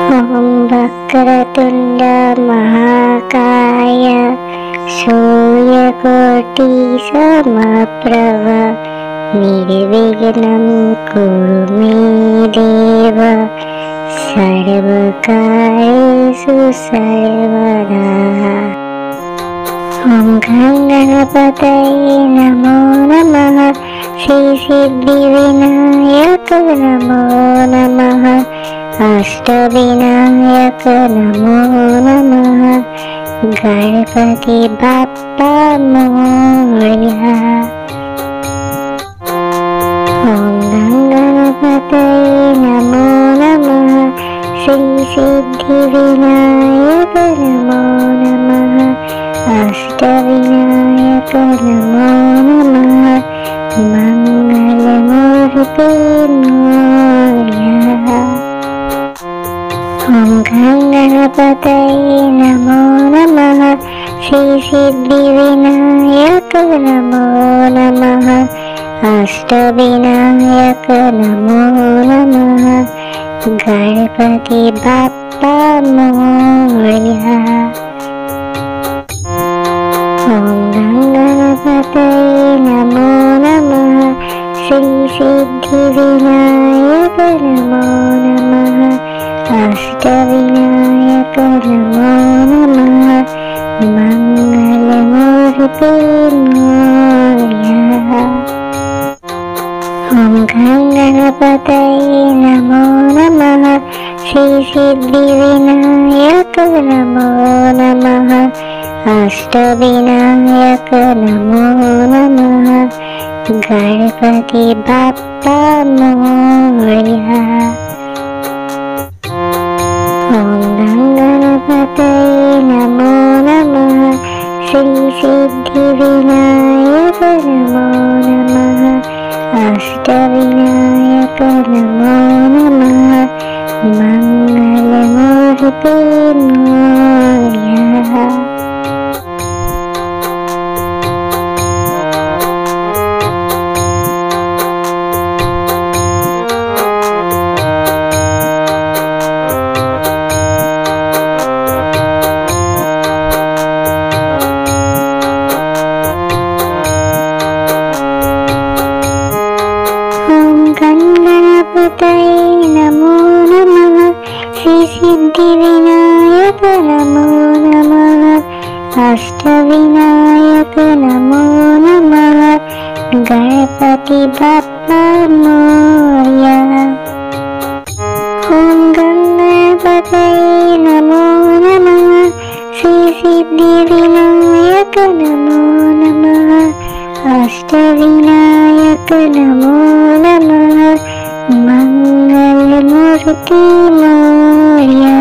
ॐ वक्रतुण्ड महाकाय सूर्यकोटि समप्रभ निर्विघ्नं कुरु मे देव सर्वकार्येषु सर्वदा। ॐ गणपतये नमो नमः। श्री सिद्धिविनायक नमो नमः। अष्टविनायक नमो नमः। गणपति बाप्पा मोरया। ॐ गणपतये नमो नमः। श्री सिद्धिविनायक नमो नमः। अष्टविनायक नमो नमः। मंगलमूर्ते मोरया। ॐ गणपतये नमो नमः। श्री सिद्धिविनायक नमो नमः। अष्टविनायक नमो नमः। गणपति बाप्पा मोरया। ॐ गणपतये नमो नमः। श्री सिद्धिविनायक नमो नमः। अष्टविनायक नमो नमः। मंगलमूर्ते मोरया। ॐ गणपतये नमो नमः। श्री सिद्धिविनायक नमो नमः। अष्टविनायक नमो नमः। गणपति बाप्पा मोरया। ॐ गणपतये नमो नमः। श्री सिद्धिविनायक नमो नमः। अष्टविनायक नमो नमः। मंगलमूर्ते मोरया। गणपतये नमो नमः। श्री सिद्धिविनायक नमो नमः। अष्टविनायक नमो नमः। गणपति बाप्पा मोरया। ॐ गणपतये नमो नमः। श्री सिद्धिविनायक नमो नमः। अष्टविनायक नमो नमः। मंगलमूर्ते मोरया।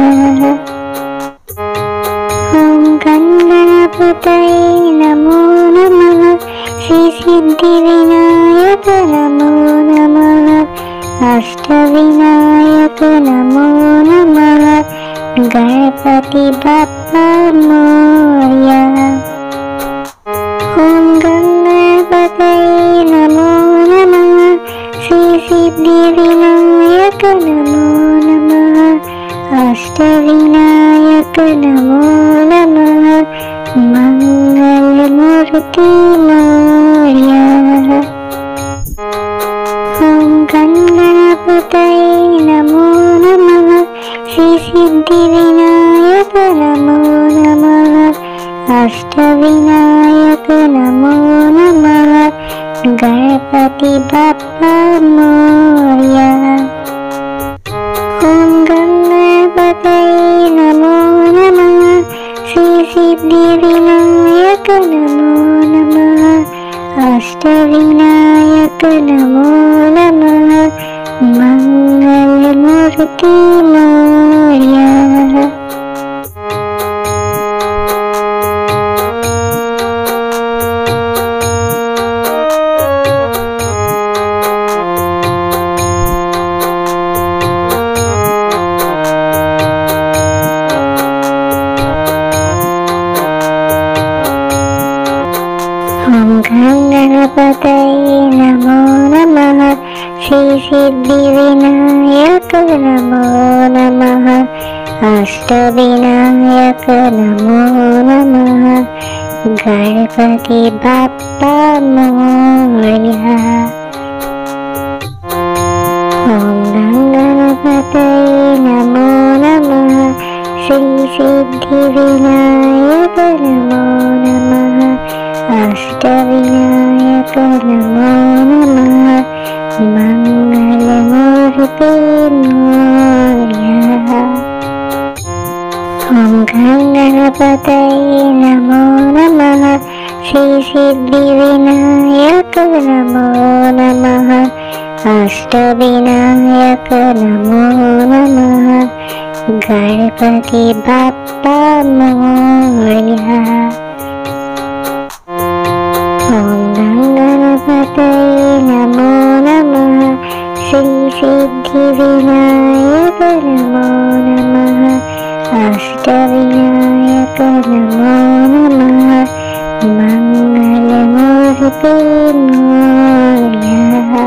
ॐ गणपतये नमो नमः। श्री सिद्धिविनायक नमो नमः। अष्टविनायक नमो नमः। गणपति बाप्पा मोरया। ॐ गणपतये नमो नमः। श्री सिद्धिविनायक नमो नमः। अष्टविनायक नमो नमः। मंगलमूर्ते मोरया। ॐ गणपतये नमो नमः। श्री सिद्धिविनायक नमो नमः। अष्टविनायक नमो नमः। गणपति बाप्पा मोरया। ॐ गणपतये नमो नमः। श्री सिद्धिविनायक नमो नमः। अष्टविनायक नमो नमः। मंगलमूर्ते मोरया। गणपतये नमो नमः। श्री सिद्धिविनायक नमो नमः। अष्टविनायक नमो नमः। गणपति बाप्पा मोरया। ओम गणपतये नमो नमः। श्री सिद्धि विनायक नमो नमः। अष्टविनायक नमो नमः। मंगलमूर्ते मोरया। ओम गणपतये नमो नमः। श्री सिद्धि विनायक नमो नमः। अष्टविनायक नमो नमः। गणपति बाप्पा मोरया। ओम गणपतये नमो नमः। श्री सिद्धि विनायक नमो नमः। अष्टविनायक नमो नमः। मंगलमूर्ते मोरया।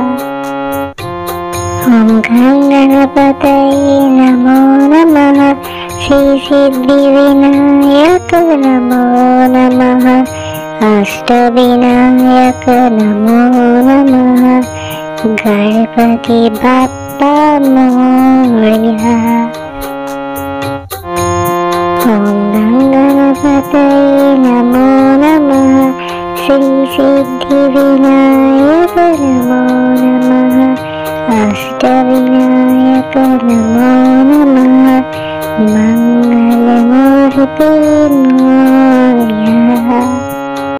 ओम गणपतये नमो नमः। श्री सिद्धि विनायक नमो नमः। अष्टविनायक नमो नमः। गणपति बाप्पा मोरया। ओम गणपतये नमो नमः। श्री सिद्धि विनायक नमो नमः। अष्टविनायक नमो नमः। मंगलमूर्ते मोरया।